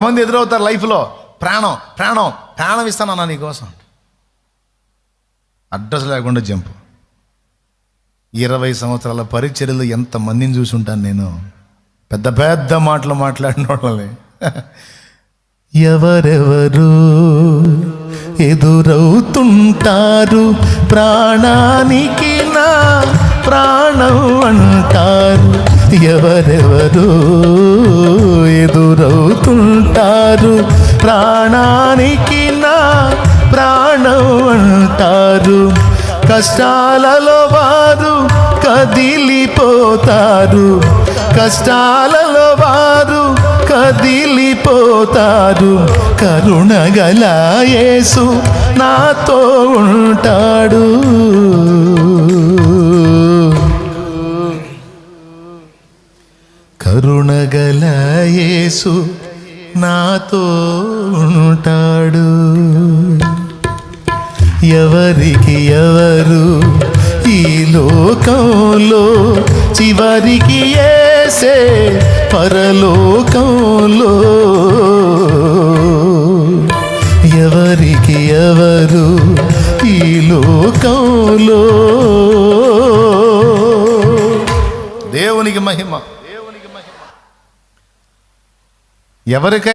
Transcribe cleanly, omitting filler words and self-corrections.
మంది ఎదురవుతారు లైఫ్లో. ప్రాణం ప్రాణం ప్రాణం ఇస్తానన్నా నీకోసం, అడ్రస్ లేకుండా జంపు. 20 సంవత్సరాల పరిచర్యలు ఎంతమందిని చూసి ఉంటాను నేను, పెద్ద పెద్ద మాటలు మాట్లాడిన వాళ్ళని. ఎవరెవరు ఎదురవుతుంటారు, ప్రాణానికి నా ప్రాణం అంటారు. ఎవరెవరు ఎదురవుతుంటారు, ప్రాణానికి నా ప్రాణం అంటారు. కష్టాలలో వారు కదిలిపోతారు, కష్టాలలో వారు కదిలిపోతారు. కరుణగల యేసు నాతో ఉంటాడు. కరుణగల యేసు నాతో ఉంటాడు. ఎవరికి ఎవరు ఈ లోకంలో, చివరికి యేసే పరలోకంలో. ఎవరికి ఎవరు ఈ లోకంలో. దేవునికి మహిమ. ఎవరికై